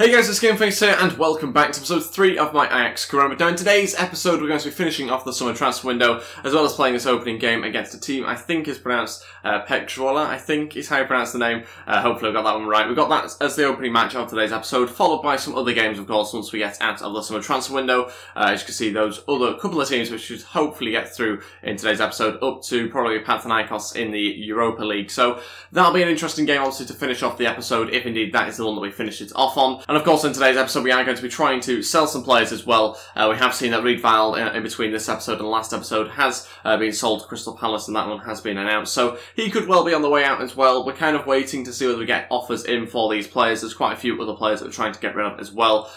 Hey guys, it's GameFace here, and welcome back to episode 3 of my Ajax career. Now in today's episode, we're going to be finishing off the summer transfer window, as well as playing this opening game against a team I think is pronounced Pekjola, I think is how you pronounce the name. Hopefully I got that one right. We've got that as the opening match of today's episode, followed by some other games, of course, once we get out of the summer transfer window. As you can see, those other couple of teams which should hopefully get through in today's episode, up to probably Panathinaikos in the Europa League. So that'll be an interesting game, obviously, to finish off the episode, if indeed that is the one that we finish it off on. And of course, in today's episode, we are going to be trying to sell some players as well. We have seen that Reed Vile, in between this episode and the last episode, has been sold to Crystal Palace, and that one has been announced. So he could well be on the way out as well. We're kind of waiting to see whether we get offers in for these players. There's quite a few other players that we're trying to get rid of as well,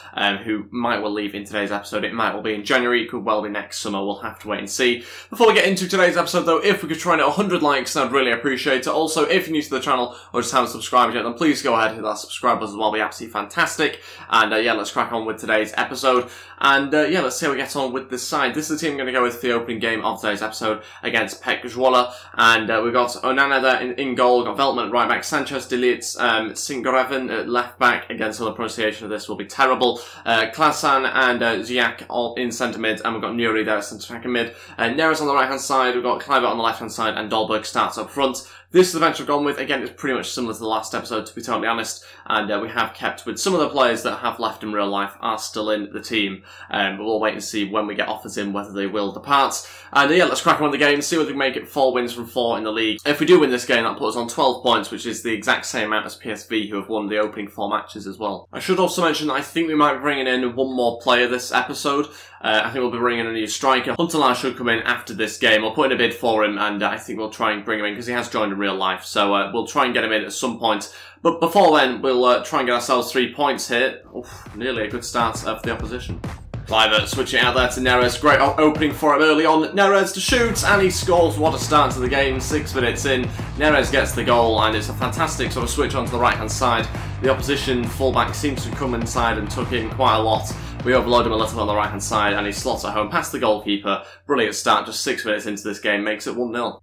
who might well leave in today's episode. It might well be in January, it could well be next summer. We'll have to wait and see. Before we get into today's episode, though, if we could try and hit 100 likes, I'd really appreciate it. Also, if you're new to the channel or just haven't subscribed yet, then please go ahead and hit that subscribe button as well. It'll be absolutely fantastic. And yeah, let's crack on with today's episode, and yeah, let's see how we get on with this side. This is the team I'm going to go with for the opening game of today's episode against Pekjola, and we've got Onana there in goal, got Veltman at right back, Sanchez, Delitz, Singoreven at left back. Again, so the pronunciation of this will be terrible. Klasan and Ziak all in centre mid, and we've got Nuri there at centre back and mid. Neres on the right hand side, we've got Kluivert on the left hand side, and Dolberg starts up front. This is the bench I've gone with. Again, it's pretty much similar to the last episode, to be totally honest, and we have kept with some of the players that have left in real life are still in the team, but we'll wait and see when we get offers in whether they will depart. And yeah, let's crack on with the game and see whether we can make it 4 wins from 4 in the league. If we do win this game, that puts us on 12 points, which is the exact same amount as PSV, who have won the opening 4 matches as well. I should also mention that I think we might be bringing in one more player this episode. I think we'll be bringing in a new striker. HUNTELAAR should come in after this game. We'll put in a bid for him, and I think we'll try and bring him in because he has joined in real life. So we'll try and get him in at some point. But before then, we'll try and get ourselves 3 points here. Oof, nearly a good start of the opposition. Kluivert switching out there to Neres. Great opening for him early on. Neres to shoot, and he scores. What a start to the game. 6 minutes in, Neres gets the goal, and it's a fantastic sort of switch onto the right-hand side. The opposition fullback seems to come inside and tuck in quite a lot. We overload him a little on the right-hand side, and he slots it home past the goalkeeper. Brilliant start, just 6 minutes into this game, makes it 1-0.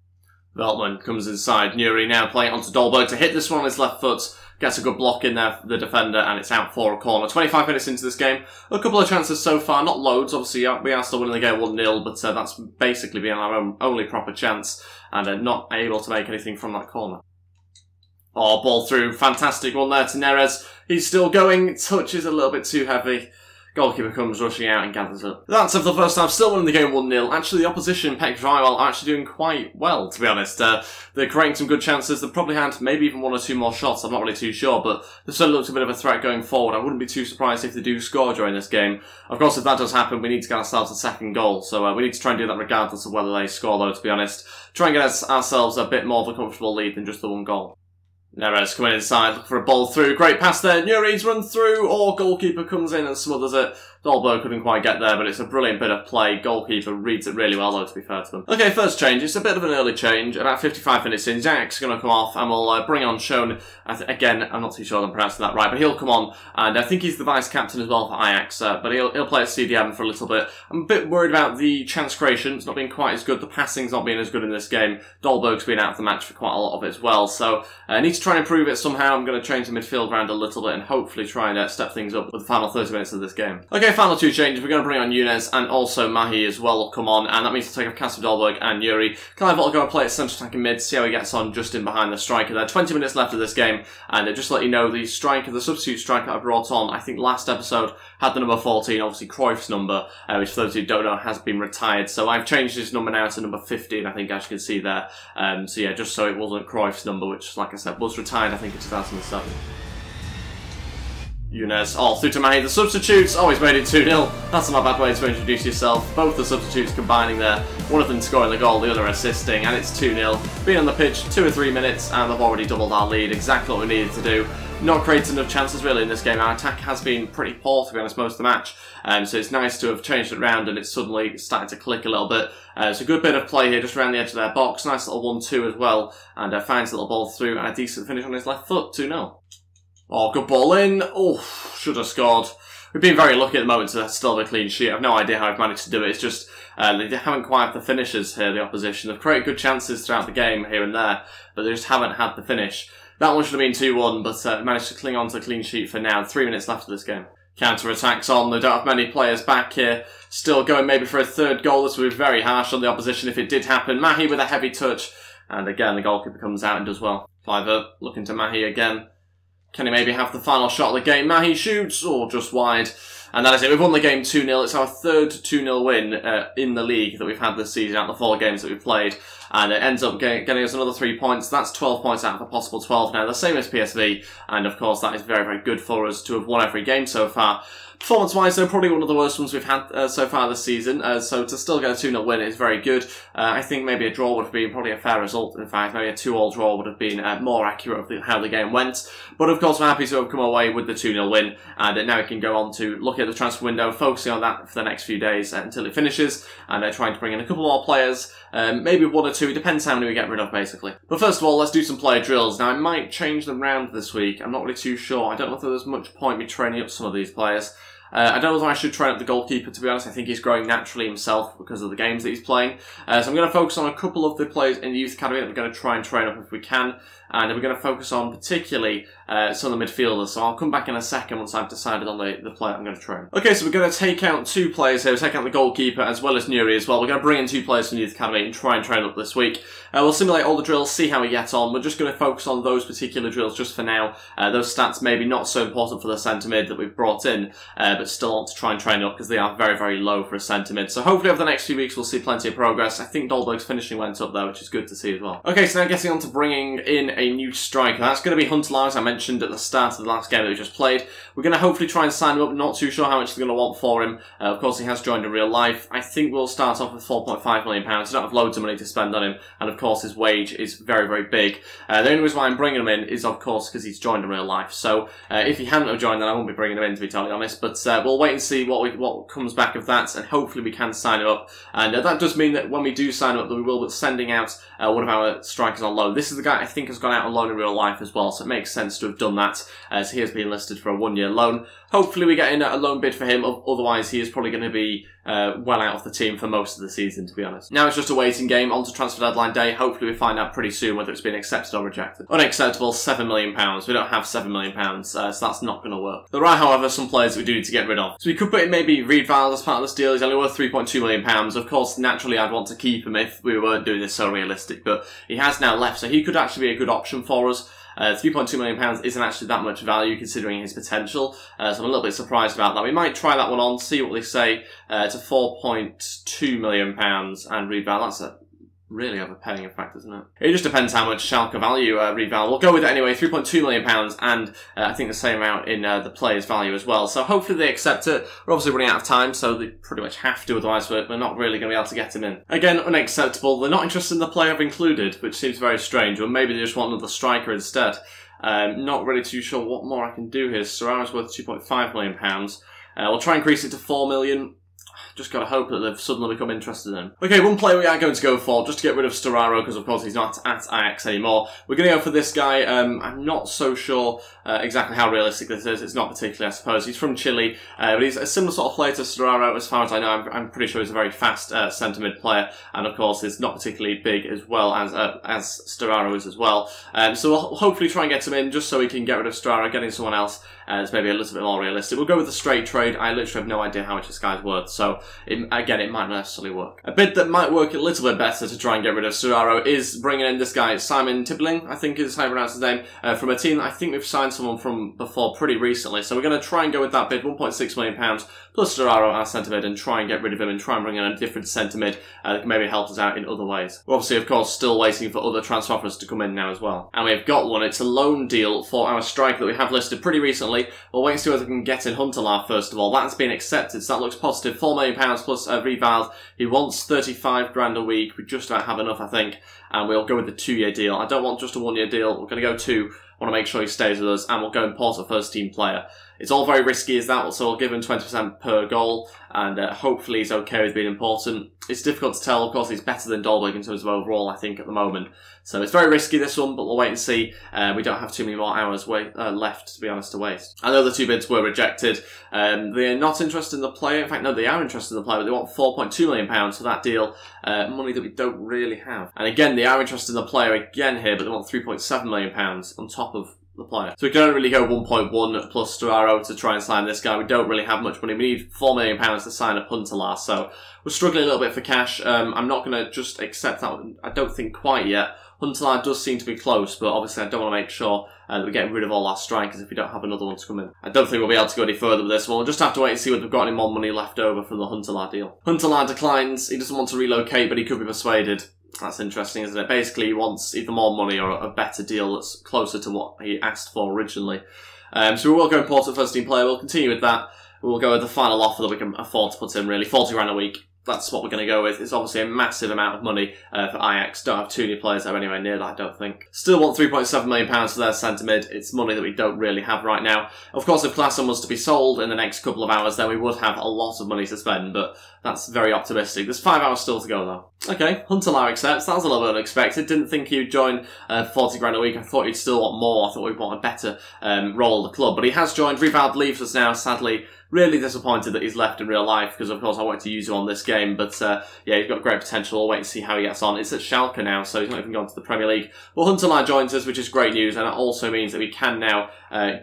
Veltman comes inside. Nuri now playing onto Dolberg to hit this one on his left foot. Gets a good block in there for the defender, and it's out for a corner. 25 minutes into this game. A couple of chances so far, not loads. Obviously, we are still winning the game 1-0, but that's basically been our only proper chance, and not able to make anything from that corner. Oh, ball through. Fantastic one there to Neres. He's still going. Touch is a little bit too heavy. Goalkeeper comes rushing out and gathers up. That's of the first half, still winning the game 1-0. Actually, the opposition, Pekjola, are actually doing quite well, to be honest. They're creating some good chances. They've probably had maybe even 1 or 2 more shots. I'm not really too sure, but they certainly looked a bit of a threat going forward. I wouldn't be too surprised if they do score during this game. Of course, if that does happen, we need to get ourselves a second goal. So we need to try and do that regardless of whether they score, though, to be honest. Try and get ourselves a bit more of a comfortable lead than just the 1 goal. Neres coming inside, looking for a ball through. Great pass there. Nuri's run through, or goalkeeper comes in and smothers it. Dolberg couldn't quite get there, but it's a brilliant bit of play. Goalkeeper reads it really well, though, to be fair to them. Okay, first change. It's a bit of an early change. About 55 minutes in, Ajax is going to come off, and we'll bring on Schoen. Again, I'm not too sure I'm pronouncing that right, but he'll come on, and I think he's the vice-captain as well for Ajax, but he'll play at CDM for a little bit. I'm a bit worried about the chance creation. It's not been quite as good. The passing's not been as good in this game. Dolberg's been out of the match for quite a lot of it as well, so I need to try and improve it somehow. I'm going to change the midfield round a little bit and hopefully try and step things up with the final 30 minutes of this game. Okay, final 2 changes. We're going to bring on Younes and also Mahi as well will come on, and that means to take off Kasper Dolberg and Nuri. Kluivert will go and play at centre attacking mid, see how he gets on just in behind the striker there. 20 minutes left of this game, and just to let you know, the striker, the substitute striker I brought on, I think last episode, had the number 14, obviously Cruyff's number, which for those who don't know has been retired. So I've changed his number now to number 15, I think, as you can see there. So yeah, just so it wasn't Cruyff's number, which, like I said, was retired, I think, in 2007. Younes, through to Mahi. The substitutes, he's made it 2-0. That's not a bad way to introduce yourself. Both the substitutes combining there. One of them scoring the goal, the other assisting, and it's 2-0. Been on the pitch 2 or 3 minutes, and they've already doubled our lead. Exactly what we needed to do. Not creating enough chances really in this game. Our attack has been pretty poor, to be honest, most of the match. So it's nice to have changed it around, and it's suddenly started to click a little bit. It's a good bit of play here, just around the edge of their box. Nice little 1-2 as well, and finds a little ball through, and a decent finish on his left foot, 2-0. Good ball in. Should have scored. We've been very lucky at the moment to still have a clean sheet. I've no idea how I've managed to do it. It's just they haven't quite had the finishes here, the opposition. They've created good chances throughout the game here and there, but they just haven't had the finish. That one should have been 2-1, but managed to cling on to a clean sheet for now. 3 minutes left of this game. Counter-attacks on. They don't have many players back here. Still going maybe for a third goal. This would be very harsh on the opposition if it did happen. Mahi with a heavy touch. And again, the goalkeeper comes out and does well. Cliver looking to Mahi again. Can he maybe have the final shot of the game? Mahi shoots, or just wide. And that is it. We've won the game 2-0. It's our third 2-0 win in the league that we've had this season out of the 4 games that we've played. And it ends up getting us another 3 points. That's 12 points out of a possible 12 now. The same as PSV. And of course, that is very, very good for us to have won every game so far. Performance-wise, though, probably one of the worst ones we've had so far this season. So to still get a 2-0 win is very good. I think maybe a draw would have been probably a fair result. In fact, maybe a 2-2 draw would have been more accurate of how the game went. But of course, we're happy to have come away with the 2-0 win. And now we can go on to look at the transfer window, focusing on that for the next few days until it finishes. And trying to bring in a couple more players, maybe 1 or 2. It depends how many we get rid of, basically. But first of all, let's do some player drills. Now, I might change them round this week. I'm not really too sure. I don't know if there's much point me training up some of these players. I don't know if I should train up the goalkeeper, to be honest. I think he's growing naturally himself because of the games that he's playing. So I'm going to focus on a couple of the players in the youth academy that we're going to try and train up if we can. And we're going to focus on particularly some of the midfielders. So I'll come back in a second once I've decided on the player I'm going to train. Okay, so we're going to take out 2 players here. We'll take out the goalkeeper as well as Nuri as well. We're going to bring in 2 players from the youth academy and try and train up this week. We'll simulate all the drills, see how we get on. We're just going to focus on those particular drills just for now. Those stats maybe not so important for the centre mid that we've brought in, but still want to try and train up because they are very, very low for a centre mid. So hopefully over the next few weeks we'll see plenty of progress. I think Dolberg's finishing went up though, which is good to see as well. Okay, so now getting on to bringing in a new striker. That's going to be HUNTELAAR, as I mentioned at the start of the last game that we just played. We're going to hopefully try and sign him up. Not too sure how much they're going to want for him. Of course, he has joined in real life. I think we'll start off with £4.5 million. We don't have loads of money to spend on him. And of course, his wage is very, very big. The only reason why I'm bringing him in is, of course, because he's joined in real life. So if he hadn't have joined, then I wouldn't be bringing him in, to be totally honest. But we'll wait and see what comes back of that. And hopefully we can sign him up. And that does mean that when we do sign him up, that we will be sending out one of our strikers on loan. This is the guy I think has gone out on loan in real life as well. So it makes sense to have done that, as he has been listed for a 1-year loan. Hopefully we get in a loan bid for him, otherwise he is probably going to be well out of the team for most of the season, to be honest. Now it's just a waiting game, on to transfer deadline day. Hopefully we find out pretty soon whether it's been accepted or rejected. Unacceptable, £7 million. We don't have £7 million, so that's not going to work. There are, however, some players that we do need to get rid of. So we could put in maybe Reedval as part of this deal. He's only worth £3.2 million. Of course, naturally I'd want to keep him if we weren't doing this so realistic, but he has now left, so he could actually be a good option for us. £3.2 million isn't actually that much value considering his potential, so I'm a little bit surprised about that. We might try that one on, see what they say. It's a £4.2 million, and Reedval, that's really overpaying, in fact, isn't it? It just depends how much Schalke value Reedval. We'll go with it anyway, £3.2 million, and I think the same amount in the player's value as well. So hopefully they accept it. We're obviously running out of time, so they pretty much have to, otherwise we're not really going to be able to get him in. Again, unacceptable. They're not interested in the player I've included, which seems very strange, or maybe they just want another striker instead. Not really too sure what more I can do here. Serraro's worth £2.5 million. We'll try and increase it to $4 million. Just got to hope that they've suddenly become interested in him. Okay, one player we are going to go for, just to get rid of Storaro, because of course he's not at Ajax anymore. We're going to go for this guy. I'm not so sure exactly how realistic this is. It's not particularly, I suppose. He's from Chile, but he's a similar sort of player to Storaro, as far as I know. I'm pretty sure he's a very fast centre mid player, and of course is not particularly big as well as Storaro is as well. So we'll hopefully try and get him in, just so we can get rid of Storaro, getting someone else that's maybe a little bit more realistic. We'll go with the straight trade. I literally have no idea how much this guy's worth, so again, it might not necessarily work. A bid that might work a little bit better to try and get rid of Storaro is bringing in this guy, Simon Tibbling, I think is how you pronounce his name, from a team that I think we've signed someone from before pretty recently. So we're going to try and go with that bid, £1.6 million, plus Storaro, our centre mid, and try and get rid of him and try and bring in a different centre mid that can maybe help us out in other ways. We're obviously, of course, still waiting for other transfer offers to come in now as well. And we've got one. It's a loan deal for our striker that we have listed pretty recently. We'll wait and see whether we can get in HUNTELAAR first of all. That's been accepted, so that looks positive. £4 million plus Reedval. He wants 35 grand a week. We just about have enough, I think. And we'll go with the 2-year deal. I don't want just a 1-year deal. We're going to go 2. I want to make sure he stays with us, and we'll go import a first-team player. It's all very risky as that, so we'll give him 20% per goal, and hopefully he's okay with being important. It's difficult to tell, of course. He's better than Dolberg in terms of overall, I think, at the moment. So it's very risky, this one, but we'll wait and see. We don't have too many more hours left, to be honest, to waste. I know the 2 bids were rejected. They're not interested in the player. In fact, no, they are interested in the player, but they want £4.2 million for that deal. Money that we don't really have. And again, they are interested in the player again here, but they want £3.7 million on top of the player. So we can only really go 1.1 plus Storaro to try and sign this guy. We don't really have much money. We need £4 million to sign up HUNTELAAR, so we're struggling a little bit for cash. I'm not going to just accept that, I don't think quite yet. HUNTELAAR does seem to be close, but obviously I don't want to make sure that we're getting rid of all our strikers if we don't have another one to come in. I don't think we'll be able to go any further with this one. We'll just have to wait and see whether we've got any more money left over from the HUNTELAAR deal. HUNTELAAR declines. He doesn't want to relocate, but he could be persuaded. That's interesting, isn't it? Basically, he wants either more money or a better deal that's closer to what he asked for originally. So we will go import a first-team player. We'll continue with that. We'll go with the final offer that we can afford to put in, really. 40 grand a week. That's what we're going to go with. It's obviously a massive amount of money for Ajax. Don't have 2 new players that are anywhere near that, I don't think. Still want £3.7 million for their centre mid. It's money that we don't really have right now. Of course, if Klaassen was to be sold in the next couple of hours, then we would have a lot of money to spend, but that's very optimistic. There's 5 hours still to go, though. Okay, HUNTELAAR accepts. That was a little bit unexpected. Didn't think he'd join 40 grand a week. I thought he'd still want more. I thought we'd want a better role at the club. But he has joined. Rivaldo leaves us now, sadly. Really disappointed that he's left in real life, because of course I wanted to use him on this game, but yeah, he's got great potential. We'll wait and see how he gets on. It's at Schalke now, so he's not even gone to the Premier League. Well, HUNTELAAR joins us, which is great news, and it also means that we can now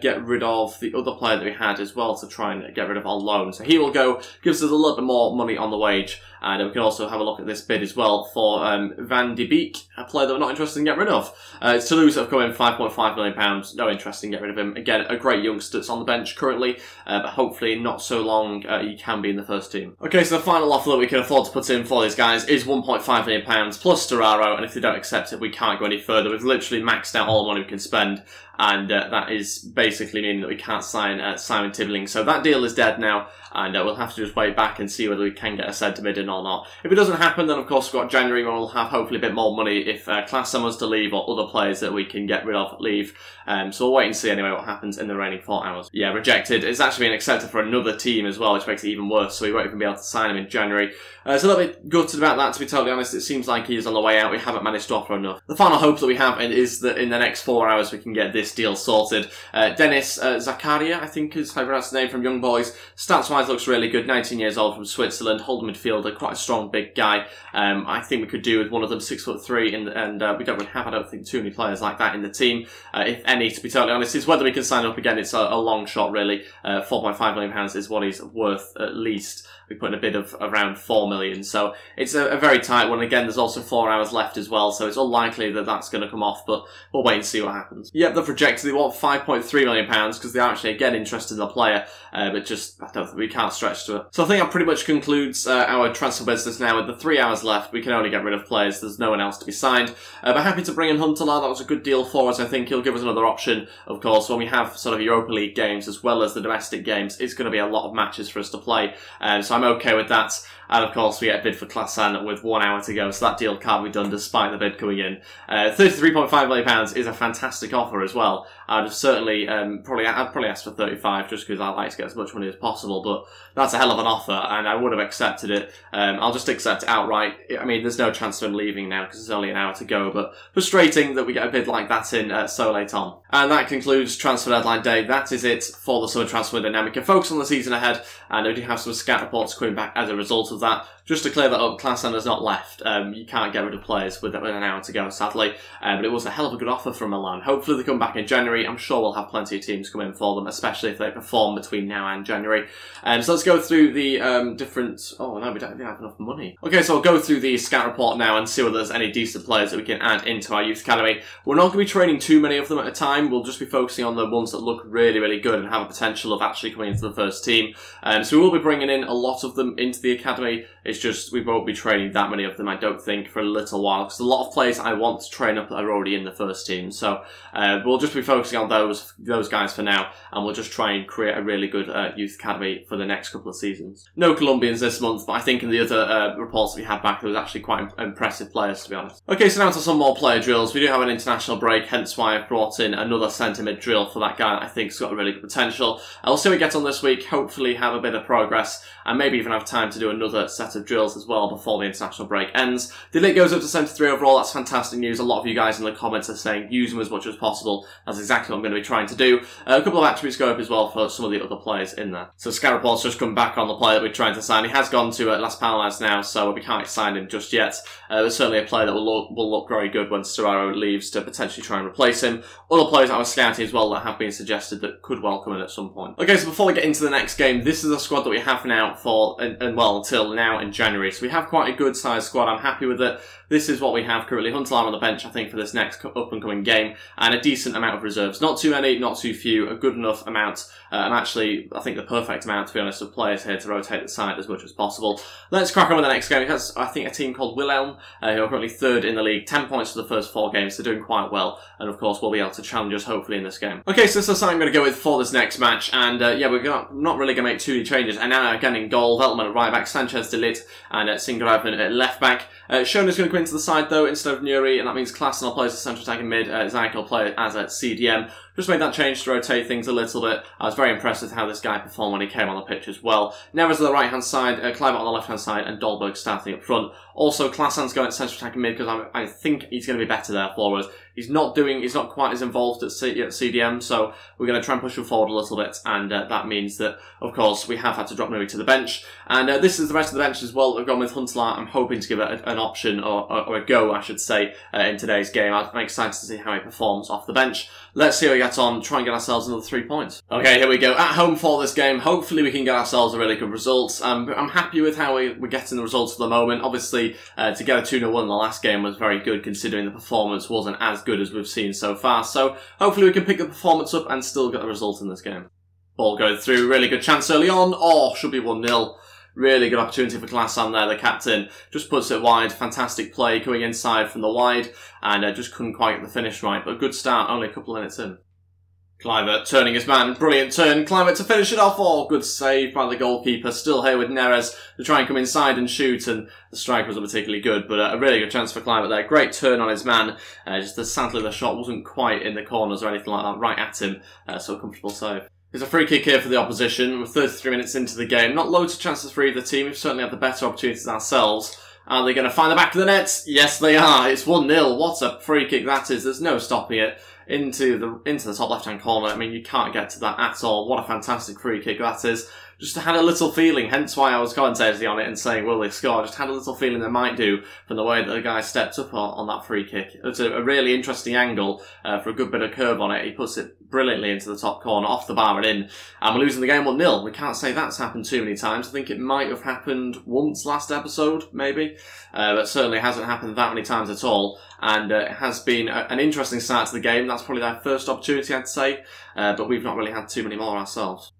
get rid of the other player that we had as well to try and get rid of our loan. So he will go, gives us a little bit more money on the wage, and we can also have a look at this bid as well for Van de Beek, a player that we're not interested in getting rid of. It's Toulouse that have come in, £5.5 million, no interest in getting rid of him. Again, a great youngster that's on the bench currently, but hopefully not so long he can be in the first team. Okay, so the final offer that we can afford to put in for these guys is £1.5 million plus Storaro, and if they don't accept it, we can't go any further. We've literally maxed out all the money we can spend, and that is basically meaning that we can't sign Simon Tibbling. So that deal is dead now, and we'll have to just wait back and see whether we can get a centre mid in or not. If it doesn't happen, then of course we've got January where we'll have hopefully a bit more money if Klaassen was to leave or other players that we can get rid of leave. So we'll wait and see anyway what happens in the remaining 4 hours. Yeah, rejected. It's actually been accepted for another team as well, which makes it even worse, so we won't even be able to sign him in January. So a little bit gutted about that, to be totally honest. It seems like he is on the way out. We haven't managed to offer enough. The final hope that we have is that in the next 4 hours we can get this deal sorted. Dennis Zakaria, I think is how you pronounce the name, from Young Boys. Stats-wise looks really good. 19 years old, from Switzerland. Holding midfielder, quite a strong big guy. I think we could do with one of them, 6'3", and we don't really have, I don't think, too many players like that in the team. If any, to be totally honest. It's whether we can sign up again. It's a long shot, really. £4.5 million is what he's worth at least. We put in a bid of around 4 million, so it's a very tight one. Again, there's also 4 hours left as well, so it's unlikely that that's going to come off, but we'll wait and see what happens. Yep, they've rejected. They want £5.3 million because they're actually again interested in the player, but just I don't think we can't stretch to it. So I think that pretty much concludes our transfer business now. With the 3 hours left, we can only get rid of players. There's no one else to be signed. But happy to bring in HUNTELAAR. That was a good deal for us. I think he'll give us another option. Of course, when we have sort of Europa League games as well as the domestic games, it's going to be a lot of matches for us to play. So I'm okay with that. And of course, we get a bid for Klaassen with 1 hour to go, so that deal can't be done despite the bid coming in. £33.5 million is a fantastic offer as well. I'd have certainly I'd probably ask for 35 just because I like to get as much money as possible, but that's a hell of an offer, and I would have accepted it. I'll just accept it outright. I mean, there's no chance of him leaving now because there's only an hour to go, but frustrating that we get a bid like that in so late on. And that concludes transfer deadline day. That is it for the summer transfer window. Now we can focus on the season ahead, and we do have some scout reports coming back as a result of that. Just to clear that up, Klaassen has not left. You can't get rid of players with an hour to go, sadly. But it was a hell of a good offer from Milan. Hopefully they come back in January. I'm sure we'll have plenty of teams come in for them, especially if they perform between now and January. So let's go through the different... Oh, no, we don't have enough money. Okay, so I'll go through the scout report now and see whether there's any decent players that we can add into our youth academy. We're not going to be training too many of them at a time. We'll just be focusing on the ones that look really, really good and have a potential of actually coming into the first team. So we will be bringing in a lot of them into the academy. It's just we won't be training that many of them, I don't think, for a little while, because a lot of players I want to train up are already in the first team. So we'll just be focusing on those guys for now, and we'll just try and create a really good youth academy for the next couple of seasons. No Colombians this month, but I think in the other reports that we had back, there was actually quite impressive players, to be honest. Okay, so now to some more player drills. We do have an international break, hence why I've brought in another centre mid drill for that guy that I think's got a really good potential. I'll see how we get on this week, hopefully have a bit of progress, and maybe even have time to do another set of drills as well before the international break ends. The elite goes up to 73 overall, that's fantastic news. A lot of you guys in the comments are saying use him as much as possible. That's exactly what I'm going to be trying to do. A couple of attributes go up as well for some of the other players in there. So Scout Report's just come back on the player that we're trying to sign. He has gone to Las Palmas now, so we can't sign him just yet. There's certainly a player that will look very good when Serraro leaves to potentially try and replace him. Other players I was scouting as well that have been suggested that could well come in at some point. Okay, so before we get into the next game, this is a squad that we have now for, well, until now in January. So we have quite a good sized squad. I'm happy with it. This is what we have currently. HUNTELAAR on the bench, I think, for this next up-and-coming game, and a decent amount of reserves. Not too many, not too few, a good enough amount, and actually, I think the perfect amount, to be honest, of players here to rotate the side as much as possible. Let's crack on with the next game. It has, I think, a team called Wilhelm, who are currently 3rd in the league, 10 points for the first 4 games. They're doing quite well, and of course, we'll be able to challenge us, hopefully, in this game. Okay, so this is something I'm going to go with for this next match, and yeah, we're not really going to make too many changes. And now, again, in goal, Veltman at right back, Sanchez de Ligt, and Singraven at left back. Schoner's going to come into the side, though, instead of Nuri, and that means Klaassen will play as a central attacking mid, Zayek will play as a CDM. Just made that change to rotate things a little bit. I was very impressed with how this guy performed when he came on the pitch as well. Neves on the right-hand side, Kluivert on the left-hand side, and Dolberg starting up front. Also, Klaassen's going to central attacking mid because I think he's going to be better there for us. He's not quite as involved at CDM, so we're going to try and push him forward a little bit, and that means that, of course, we have had to drop Nuri to the bench. And this is the rest of the bench as well. We've gone with HUNTELAAR. I'm hoping to give it an option, or a go, I should say, in today's game. I'm excited to see how he performs off the bench. Let's see how we get on, try and get ourselves another 3 points. Okay, here we go. At home for this game. Hopefully we can get ourselves a really good result. I'm happy with how we're getting the results at the moment. Obviously, to get a 2-0 win in the last game was very good, considering the performance wasn't as good as we've seen so far. So hopefully we can pick the performance up and still get the result in this game. Ball going through, really good chance early on. Oh, should be 1-0. Really good opportunity for Klaassen there, the captain. Just puts it wide. Fantastic play coming inside from the wide, and just couldn't quite get the finish right. But a good start, only a couple of minutes in. Kluivert turning his man. Brilliant turn. Kluivert to finish it off. Oh, good save by the goalkeeper. Still here with Neres to try and come inside and shoot, and the strike wasn't particularly good, but a really good chance for Kluivert there. Great turn on his man. Just sadly the shot wasn't quite in the corners or anything like that, right at him. So a comfortable save. There's a free kick here for the opposition. We're 33 minutes into the game. Not loads of chances for either team. We've certainly had the better opportunities ourselves. Are they going to find the back of the net? Yes, they are. It's 1-0. What a free kick that is. There's no stopping it. Into the top left-hand corner. I mean, you can't get to that at all. What a fantastic free kick that is. Just had a little feeling, hence why I was commentating on it and saying, will they score? Just had a little feeling they might do from the way that the guy stepped up on that free kick. It's a really interesting angle for a good bit of curve on it. He puts it brilliantly into the top corner, off the bar and in. And we're losing the game 1-0. We can't say that's happened too many times. I think it might have happened once last episode, maybe. But certainly hasn't happened that many times at all. And it has been an interesting start to the game. That's probably their first opportunity, I'd say. But we've not really had too many more ourselves.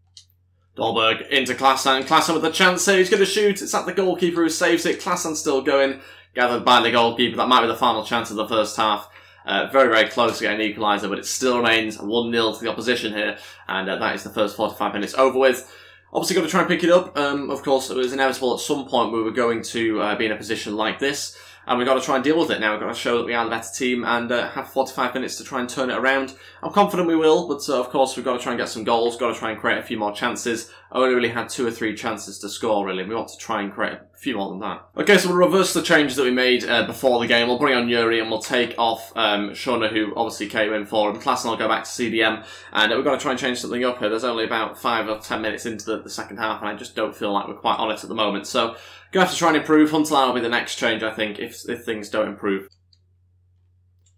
Dolberg into Klaassen. Klaassen with the chance here. He's going to shoot. It's at the goalkeeper who saves it. Klaassen's still going. Gathered by the goalkeeper. That might be the final chance of the first half. Very, very close to getting an equaliser, but it still remains 1-0 to the opposition here. And that is the first 45 minutes over with. Obviously got to try and pick it up. Of course, it was inevitable at some point we were going to be in a position like this. And we've got to try and deal with it now. We've got to show that we are the better team and have 45 minutes to try and turn it around. I'm confident we will, but of course we've got to try and get some goals, got to try and create a few more chances. I only really had 2 or 3 chances to score, really. We want to try and create a few more than that. Okay, so we'll reverse the changes that we made before the game. We'll bring on Nuri and we'll take off Schoner, who obviously came in for him. Klaassen will go back to CDM, and we've got to try and change something up here. There's only about 5 or 10 minutes into the second half, and I just don't feel like we're quite on it at the moment. So, going to have to try and improve. HUNTELAAR will be the next change, I think, if things don't improve.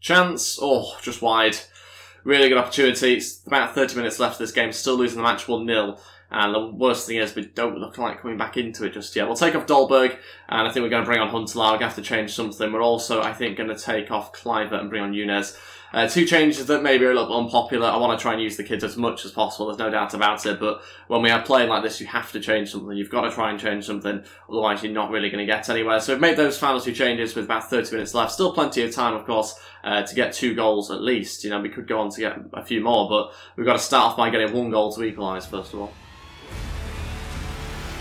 Chance. Oh, just wide. Really good opportunity. It's about 30 minutes left of this game. Still losing the match 1-0. And the worst thing is we don't look like coming back into it just yet. We'll take off Dolberg, and I think we're going to bring on Huntelaar. We're going to have to change something. We're also, I think, going to take off Cliver and bring on Younes. Two changes that maybe are a little bit unpopular. I want to try and use the kids as much as possible, there's no doubt about it, but when we are playing like this, you have to change something. You've got to try and change something, otherwise you're not really going to get anywhere. So we've made those final two changes with about 30 minutes left. Still plenty of time, of course, to get 2 goals at least. You know, we could go on to get a few more, but we've got to start off by getting 1 goal to equalise, first of all.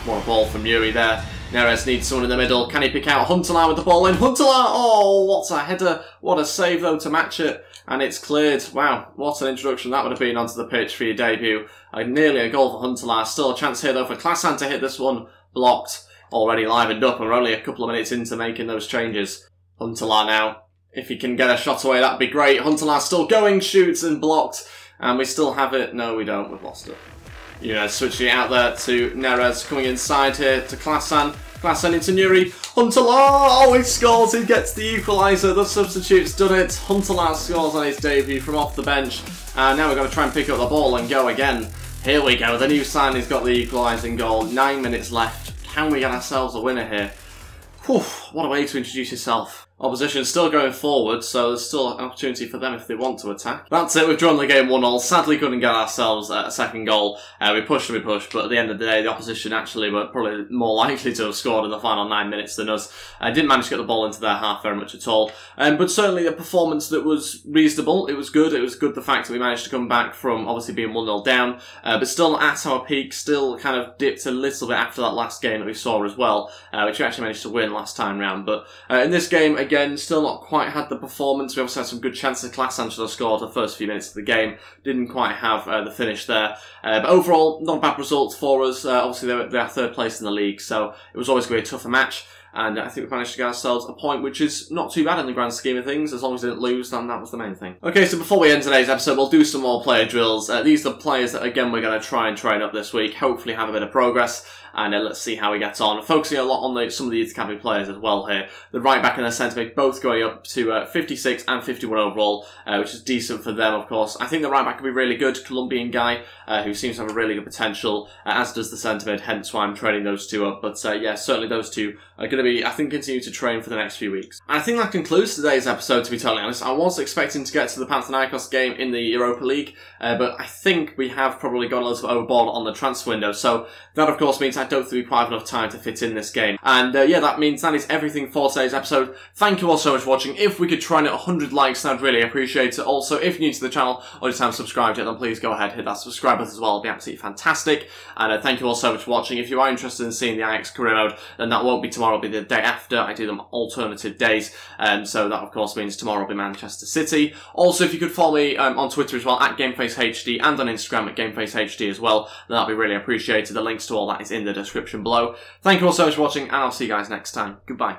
What a ball from Yuri there. Neres needs someone in the middle. Can he pick out Huntelaar with the ball in? Huntelaar! Oh, what a header. What a save, though, to match it. And it's cleared. Wow, what an introduction that would have been onto the pitch for your debut. Nearly a goal for Huntelaar. Still a chance here, though, for Klasan to hit this one. Blocked. Already livened up, and we're only a couple of minutes into making those changes. Huntelaar now. If he can get a shot away, that'd be great. Huntelaar still going, shoots and blocked. And we still have it. No, we don't. We've lost it. You know, switching it out there to Neres, coming inside here to Klasan. Klasan into Nuri. Huntelaar! Oh, he scores! He gets the equaliser. The substitute's done it. Huntelaar scores on his debut from off the bench. And now we're going to try and pick up the ball and go again. Here we go. The new signing's got the equalising goal. 9 minutes left. Can we get ourselves a winner here? Whew, what a way to introduce yourself. Opposition still going forward, so there's still an opportunity for them if they want to attack. That's it, we've drawn the game 1-0. Sadly couldn't get ourselves a second goal. We pushed, but at the end of the day, the opposition actually were probably more likely to have scored in the final 9 minutes than us. Didn't manage to get the ball into their half very much at all. But certainly a performance that was reasonable. It was good. It was good the fact that we managed to come back from obviously being 1-0 down, but still at our peak, still kind of dipped a little bit after that last game that we saw as well, which we actually managed to win last time round. But in this game, again, still not quite had the performance. We also had some good chances. Klasan should have scored the first few minutes of the game. Didn't quite have the finish there. But overall, not a bad result for us. Obviously, they are third place in the league, so it was always going to be a tougher match. And I think we managed to get ourselves a point, which is not too bad in the grand scheme of things. As long as we didn't lose, then that was the main thing. Okay, so before we end today's episode, we'll do some more player drills. These are the players that, again, we're going to try and train up this week. Hopefully have a bit of progress. And let's see how he gets on. Focusing a lot on some of the youth academy players as well here. The right back and the centre back both going up to 56 and 51 overall, which is decent for them, of course. I think the right back could be really good. Colombian guy who seems to have a really good potential, as does the centre mid, hence why I'm training those two up. But yeah, certainly those two are going to be, I think, continue to train for the next few weeks. And I think that concludes today's episode, to be totally honest. I was expecting to get to the Panathinaikos game in the Europa League, but I think we have probably gone a little bit overboard on the transfer window. So that, of course, means I don't think we quite have enough time to fit in this game. And yeah, that means that is everything for today's episode. Thank you all so much for watching. If we could try and hit 100 likes, I'd really appreciate it. Also, if you're new to the channel or just haven't subscribed yet, then please go ahead, hit that subscribe button as well. It'll be absolutely fantastic. And thank you all so much for watching. If you are interested in seeing the Ajax career mode, then that won't be tomorrow, it'll be the day after. I do them alternative days. So that, of course, means tomorrow will be Manchester City. Also, if you could follow me on Twitter as well, at GameFaceHD, and on Instagram at GameFaceHD as well, then that'll be really appreciated. The links to all that is in the description below. Thank you all so much for watching, and I'll see you guys next time. Goodbye.